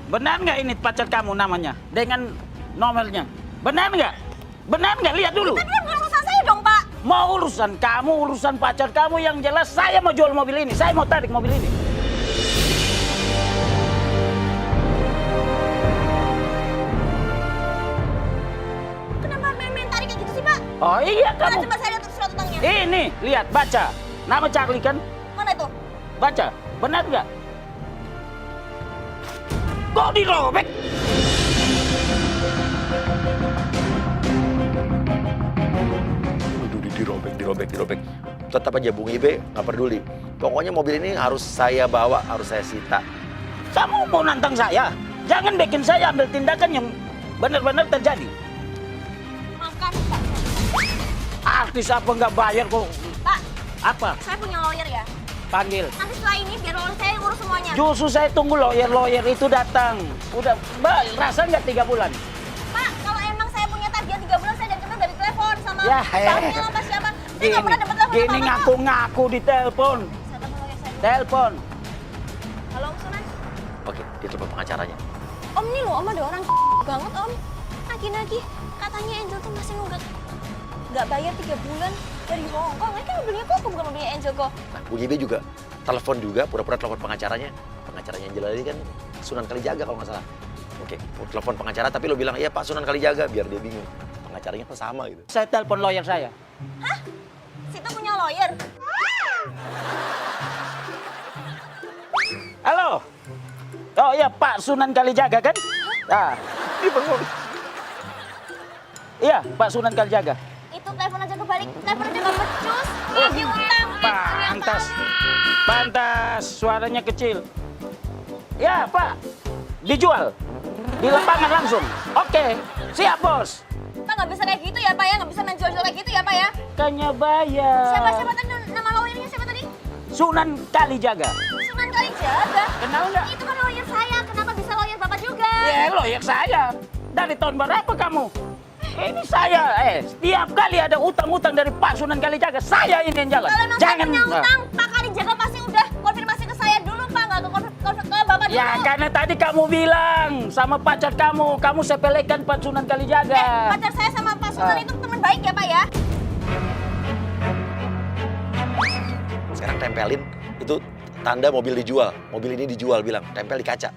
Benar nggak ini pacar kamu namanya? Dengan nomornya? Benar nggak? Benar nggak? Lihat dulu. Tapi kan bukan urusan saya dong, Pak. Mau urusan kamu, urusan pacar kamu, yang jelas saya mau jual mobil ini. Saya mau tarik mobil ini. Kenapa main-main tarik kayak gitu sih, Pak? Oh iya kamu. Coba saya lihat surat utangnya. Ini, lihat, baca. Nama Charlie kan? Mana itu? Baca. Benar nggak? Kok dirobek? Dirobek. Tetap aja Bung Ibe nggak peduli. Pokoknya mobil ini harus saya bawa, harus saya sita. Kamu mau nantang saya? Jangan bikin saya ambil tindakan yang benar-benar terjadi. Makan, Pak. Artis apa nggak bayar kok? Pak, Apa? saya punya lawyer ya. Panggil. Nanti setelah ini biar lawyer saya yang urus semuanya. Justru saya tunggu lawyer itu datang. Udah, Mbak, rasa nggak 3 bulan? Pak, kalau emang saya punya tagihan 3 bulan, saya udah dari telepon sama Ya, banknya apa siapa. Saya nggak pernah dapat telepon Gini apa-apa kok. ngaku-ngaku di telepon. Saya telepon lawyer saya. Telepon. Halo, Om Sunan. Oke, dia telepon pengacaranya. Om, nih loh, Om ada orang banget, Om. Nagih-nagih. Katanya Angel tuh masih nggak bayar 3 bulan dari Hongkong. Ini kan mobilnya kok bukan mobilnya Angel kok. Nah, Bung Ibe juga telepon juga, pura-pura telepon pengacaranya. Pengacaranya Angela ini kan Sunan Kalijaga kalau nggak salah. Oke, telepon pengacara tapi lo bilang, iya Pak Sunan Kalijaga, biar dia bingung. Pengacaranya kok sama gitu. Saya telepon lawyer saya. Hah? Situ punya lawyer? Halo. Oh iya, Pak Sunan Kalijaga kan? Nah, ini bengong. Iya, Pak Sunan Kalijaga. Itu telepon aja kebalik, telepon aja nggak becus. Lagi utang. Pantas, suaranya kecil. Ya, Pak. Dijual. Di lapangan langsung. Oke, siap, Bos. Pak nggak bisa kayak gitu ya, Pak ya? Nggak bisa main jual-jual kayak gitu ya, Pak ya? Kayaknya bayar. Siapa tadi nama lawyernya siapa tadi? Sunan Kalijaga. Sunan Kalijaga. Kenal nggak? Itu kan lawyer saya. Kenapa bisa lawyer Bapak juga? Ya, lawyer saya. Dari tahun berapa kamu? Ini saya, setiap kali ada utang-utang dari Pak Sunan Kalijaga, saya ini yang jalan. Kalau emang saya punya utang, Pak Kalijaga pasti udah konfirmasi ke saya dulu, Pak. Nggak ke Bapak dulu. Ya, karena tadi kamu bilang sama pacar kamu sepelekan Pak Sunan Kalijaga. Pacar saya sama Pak Sunan itu teman baik ya, Pak ya? Sekarang tempelin, itu tanda mobil dijual. Mobil ini dijual, bilang. Tempel di kaca.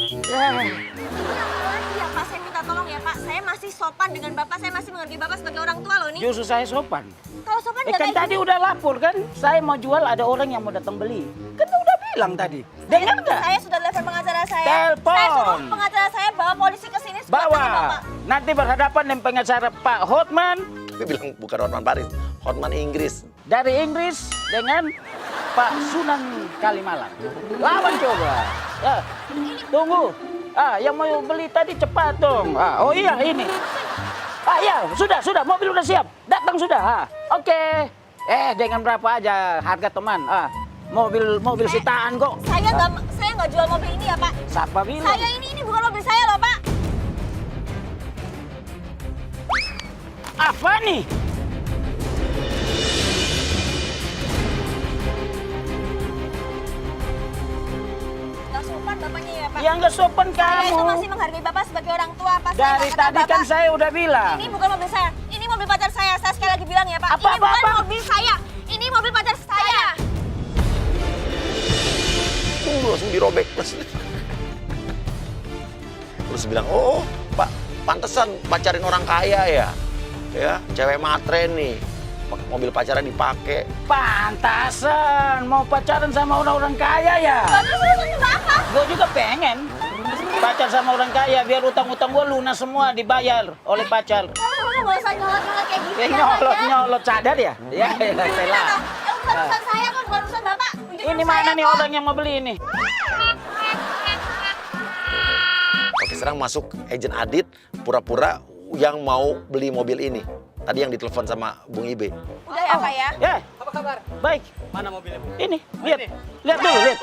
Iya, Pak. Saya minta tolong ya, Pak. Saya masih sopan dengan Bapak. Saya masih menghargai Bapak sebagai orang tua loh nih. Justru saya sopan. Kalau sopan nggak Kan kayak tadi gitu. udah lapor kan, saya mau jual, ada orang yang mau datang beli. Kan udah bilang tadi. Dengar nggak? Saya sudah telepon pengacara saya. Telepon. Saya suruh pengacara saya bawa polisi ke sini. buat tangkap Bawa. Bapak. Nanti berhadapan dengan pengacara Pak Hotman Tapi bilang bukan Hotman Paris, Hotman Inggris. dari Inggris dengan Pak Sunan Kalimalang. Lawan coba. Ya, tunggu. Yang mau beli tadi cepat dong. Oh iya ini. Ya, sudah, mobil udah siap. Datang sudah. Oke. Dengan berapa aja harga teman? Mobil sitaan kok. Saya nggak jual mobil ini ya, Pak. Siapa bilang? Saya ini bukan mobil saya loh, Pak. Apa nih? Nggak sopan bapaknya ya, Pak. Yang nggak sopan Saya itu kamu. masih menghargai Bapak sebagai orang tua, Pak. Saya Dari nggak kata tadi kan Bapak. saya udah bilang. Ini bukan mobil saya. Ini mobil pacar saya. Saya sekali lagi bilang ya, Pak. Apa, ini bukan apa? mobil saya. Ini mobil pacar saya. Langsung dirobek. Terus bilang, oh Pak, pantesan pacarin orang kaya ya. Ya, cewek matre nih. Mobil pacaran dipakai. Pantasan mau pacaran sama orang-orang kaya ya. Terus urusannya apa? Gue juga pengen pacar sama orang kaya biar utang-utang gue lunas semua dibayar oleh pacar. Kamu nggak usah nyolot-nyolot kayak gitu ya, Pak, ya. Nyolot sadar ya? Ya, Stella. Urusan saya kok, bukan urusan Bapak. Tunjukkan Ini saya mana nih kok. orang yang mau beli ini? Oke, sekarang masuk agent Adit, pura-pura yang mau beli mobil ini. Tadi yang ditelepon sama Bung Ibe. Udah ya, Pak ya? Ya, Apa kabar? baik. Mana mobilnya, Bu? Ini, lihat. Lihat dulu, lihat.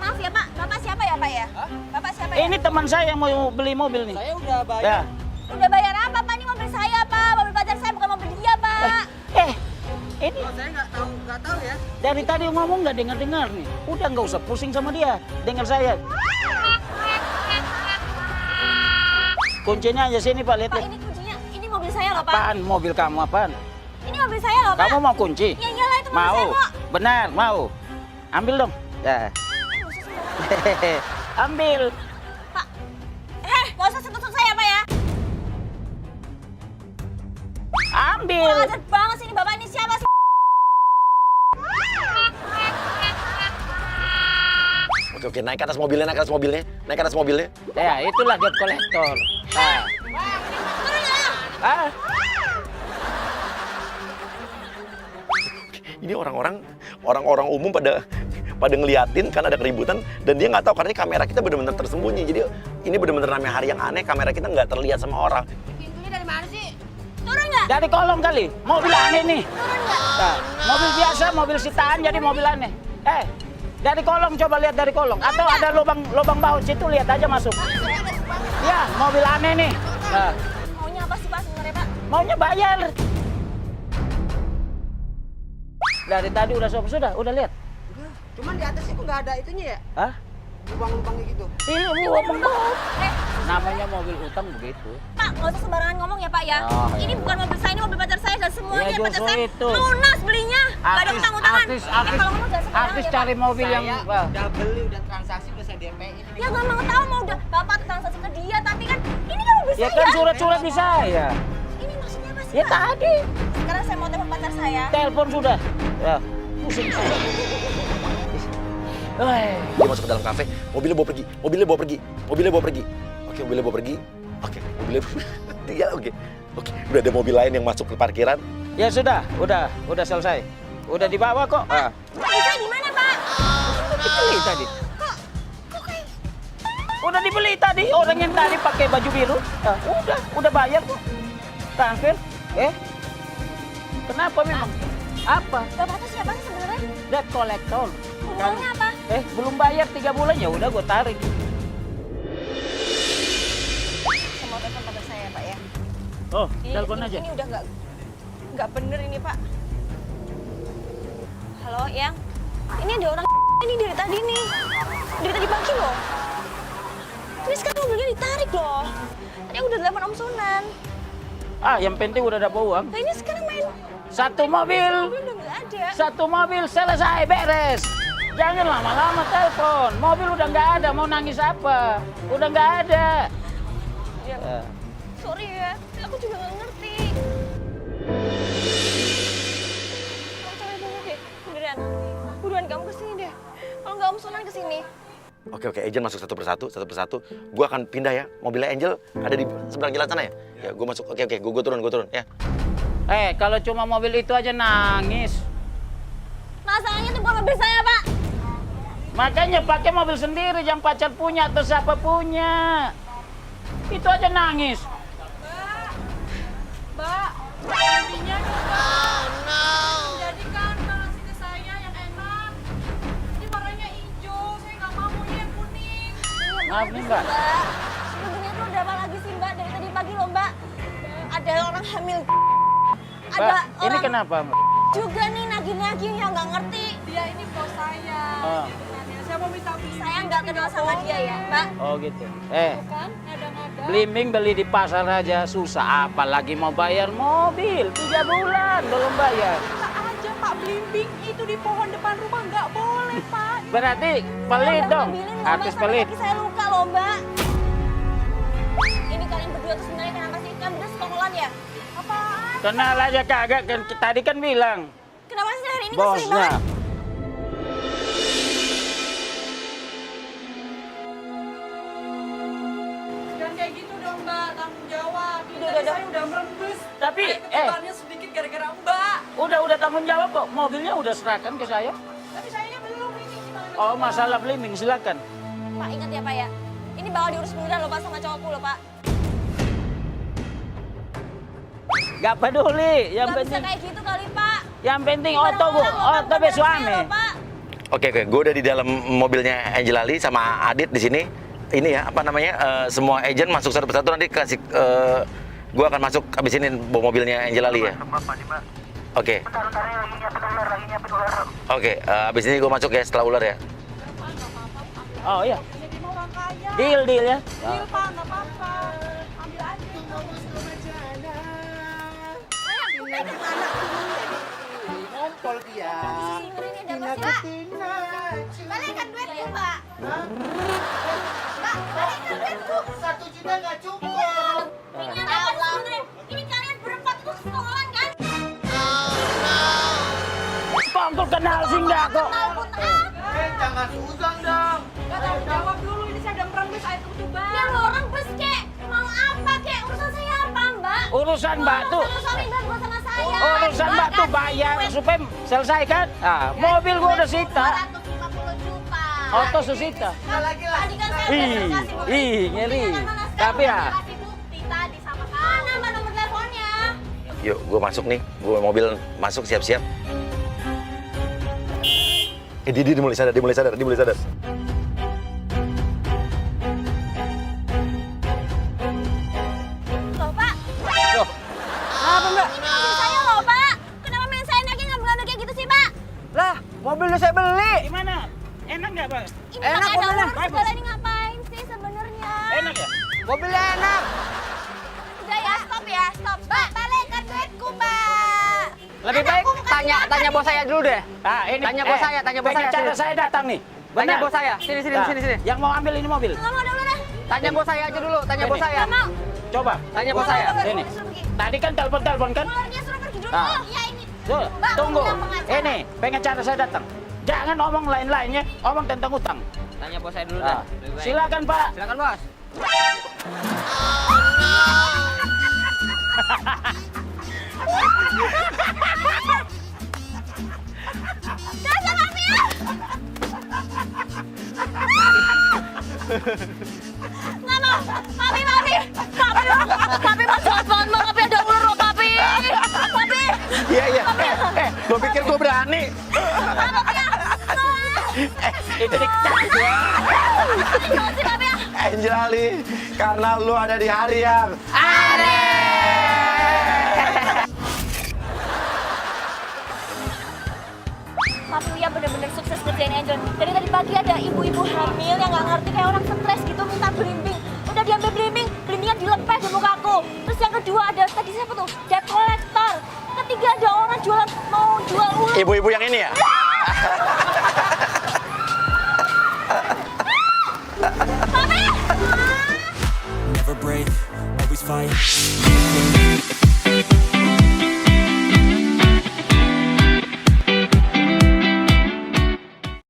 Maaf ya, Pak. Bapak siapa ya, Pak ya? Bapak siapa ya? Ini teman saya yang mau beli mobil nih. Saya udah bayar. Ya. Udah bayar apa, Pak? Ini mobil saya, Pak. Mobil pacar saya bukan mobil dia, Pak. Ini Oh, saya nggak tahu ya. dari tadi ngomong nggak dengar nih. Udah nggak usah pusing sama dia. Dengar saya. Kuncinya aja sini Pak, lihat. Pak, ini kuncinya. Ini mobil saya loh, Pak. Apaan? Mobil kamu apaan? Ini mobil saya loh, Pak. Kamu mau kunci? Ya iyalah, itu mobil Mau? saya, Pak. Benar, mau. Ambil dong. Ya. Ambil. Pak. Nggak usah sentuh saya, Pak ya. Ambil. Kurang ajar banget sih ini Bapak, ini siapa sih? Oke, naik ke atas mobilnya, naik ke atas mobilnya. Ya, itulah debt collector. Nah. Turun ya. Ah, Ini orang-orang umum pada ngeliatin kan ada keributan dan dia nggak tahu karena ini kamera kita benar-benar tersembunyi. Jadi ini benar-benar namanya hari yang aneh, kamera kita nggak terlihat sama orang. Pintunya dari mana sih? Turun nggak? dari kolong kali. Mobil aneh nih. Turun nggak? Nah, mobil biasa, mobil sitaan jadi mobil aneh. Dari kolong, coba lihat dari kolong. Atau ada lubang baut situ, lihat aja masuk. Ya, mobil aneh nih. Nah, Maunya apa sih Pak sebenarnya Pak? maunya bayar. Dari tadi sudah lihat. Cuman di atasnya kok nggak ada itunya ya? Hah? Lubang-lubangnya gitu. Ini lubang baut. Eh, Namanya mobil utang begitu. Pak, nggak usah sembarangan ngomong ya Pak ya. Oh, ya. Ini bukan mobil saya, ini mobil pacar saya dan semuanya Ya, pacar justru saya itu. lunas belinya. Nggak ada utang-utangan. Kalau ngomong jangan sembarangan Artis ya, cari Pak. mobil yang Saya udah beli, udah transaksi, udah saya DP-in. Ya nggak mau tahu mau udah Bapak transaksi ke dia, tapi kan ini kan mobil ya saya. kan surat-surat di saya. Ini maksudnya apa sih Ya Pak? tadi Sekarang saya mau telepon pacar saya. telepon sudah. Ya, pusing saya. Dia masuk ke dalam kafe, mobilnya bawa pergi. Oke, mobilnya bawa pergi. Oke, udah ada mobil lain yang masuk ke parkiran. Ya sudah selesai. Udah dibawa kok. Mobil saya di mana Pak? Dibeli tadi. Udah dibeli tadi, orang yang tadi pakai baju biru. Udah bayar kok. Transfer. Kenapa memang? Apa? Bapak tuh siapa sih sebenarnya? Debt collector. Hubungannya apa? Belum bayar 3 bulan ya udah gue tarik. Saya mau telepon pacar saya Pak ya. Oh, telepon aja. Ini udah nggak bener ini Pak. Halo, Yang. Ini ada orang ini dari tadi nih. Dari tadi pagi loh. Tapi sekarang mobilnya ditarik loh. Tadi udah telepon Om Sunan. Yang penting udah dapat uang. Nah ini sekarang main Satu mobil udah nggak ada. selesai beres. Jangan lama-lama telepon. Mobil udah nggak ada. Mau nangis apa? Udah nggak ada. Ya, sorry ya, aku juga nggak ngerti. Kamu cari dulu deh, beneran kamu kesini deh. Kalau nggak Om Sunan kesini. Oke, Angel masuk satu persatu. Gue akan pindah ya. Mobilnya Angel ada di seberang jalan sana ya. Ya, gue masuk. Oke, gue turun ya. Kalau cuma mobil itu aja nangis. Masalahnya tuh bukan mobil saya, Pak. Makanya pakai mobil sendiri, yang pacar punya atau siapa punya. Itu aja nangis. Mbak, lebihnya dong, Mbak. Jadikan nasi ke saya yang enak. Ini warnanya hijau, saya nggak mau ini yang kuning. Maaf nih Mbak. Sebenarnya tuh ada apa lagi sih, Mbak? Dari tadi pagi loh, Mbak. Ada orang hamil. Ada Mbak, ini orang kenapa Mbak? juga nih nagih-nagih yang nggak ngerti. Dia ini bos saya. Oh. Gitu kan ya. Saya mau minta beli. Saya nggak kenal sama dia ya, Mbak. Oh gitu. Kan, ngada-ngada. Belimbing beli di pasar aja susah, apalagi mau bayar mobil 3 bulan belum bayar. Minta aja Pak Blimbing itu di pohon depan rumah nggak boleh Pak. Berarti Saya pelit udah dong, ngambilin loh, Mbak, artis sampai pelit. kaki saya luka loh, Mbak. Ini kalian berdua tuh sebenarnya kenapa sih? Kan udah sekongkolan ya? Apaan? Kenal aja kagak, kan tadi kan bilang Kenapa sih hari ini kok sering bosnya. banget? Jangan kayak gitu dong Mbak, tanggung jawab. Ini Udah, tadi udah. saya udah merembes. Tapi, Air ketubannya sedikit gara-gara Mbak. Udah tanggung jawab kok, mobilnya udah serahkan ke saya. Tapi sayanya belum ini gimana? Oh masalah belimbing silakan. Pak, ingat ya, Pak ya. Ini bakal diurus beneran loh, Pak, sama cowokku loh, Pak. Gak peduli, yang Gak bisa penting kayak gitu kali, Pak. yang penting Ini oto bu, barang orang loh, Pak. oto Bukan barang suami. saya loh, Pak. Oke, gue udah di dalam mobilnya Angel Ali sama Adit di sini. Ini ya, apa namanya? Semua agent masuk satu persatu nanti kasih. Gue akan masuk abis ini bawa mobilnya Angel Ali ya. Oke. Oke, abis ini gue masuk ya setelah ular ya. Oh iya. Jadi mau orang kaya. Deal ya. Deal Pak, nggak apa-apa. Ambil aja. Ngompol dia. Tina ketina. Balikan duitku, Pak. Satu juta nggak cukup. Ini apa sebenarnya? Ini kalian berempat itu kesekolan kan? Kok aku kenal sih enggak kok? Jangan susah dong. Nggak tahu jawab dulu, ini saya ada merembes air kebetulan, Bang. Ya lo orang bus kek. Mau apa kek? Urusan saya apa, Mbak? Urusan Mbak tuh. Suami Mbak bukan sama saya. Urusan Mbak tuh bayar supaya selesai kan? Ah, mobil gua udah sita. 250 juta. Auto susita. Tadi kan saya udah kasih bukti. Ngeri. Mana Tapi ya, kasih bukti tadi sama kamu. Mana nomor teleponnya? Yuk, gue masuk nih. Gue mobil masuk siap-siap. Dia mulai sadar. Loh, Pak. loh, Apa mbak? Ini mobil saya loh, Pak. Kenapa main saya enaknya ngambil kayak gitu sih, Pak? Lah, mobil udah saya beli. gimana? Enak nggak, Pak? Ini Enak, pakai ada mobilnya. ular segala ini ngapain sih sebenarnya? Enak ya? Mobilnya enak. Udah ya, stop ya, stop. Pak, balikkan duitku, Pak. Lebih Anakku baik bukan tanya bos saya dulu deh. Ah, ini. Tanya bos saya, tanya bos saya, Pengacara sini. saya datang nih. Tanya Benar? bos saya. Sini. Nah, sini. Yang mau ambil ini mobil. Nggak mau ada ular. Tanya bos saya aja dulu. Tanya bos Ini. saya. Nggak mau. Coba. Tanya bos saya. Sini. Tadi kan telepon kan? Ularnya suruh pergi dulu. Ah. Ya ini. Tuh, Mbak, tunggu. undang pengacara. Ini, pengacara saya datang. Jangan omong lain-lainnya, omong tentang utang. Tanya bos saya dulu Ah, dah. Lebih baik. silakan, Pak. Silakan bos. Dasar mafia! Nggak mau, papi, mas jahat banget, papi ada ular loh, papi. Iya. Gue pikir gue berani. Itu dicari gua. Jangan sih, papi ya. Angel Ali, karena lu ada di hari yang Papi Uya bener-bener sukses ngerjain Angel. Dari tadi pagi ada ibu-ibu hamil yang nggak ngerti kayak orang stres gitu minta belimbing. Udah diambil belimbingnya dilepeh di mukaku. Terus yang kedua ada tadi siapa tuh? Debt collector. Ketiga ada orang mau jual ular. ibu-ibu yang ini ya. Papi! Never break, always fight.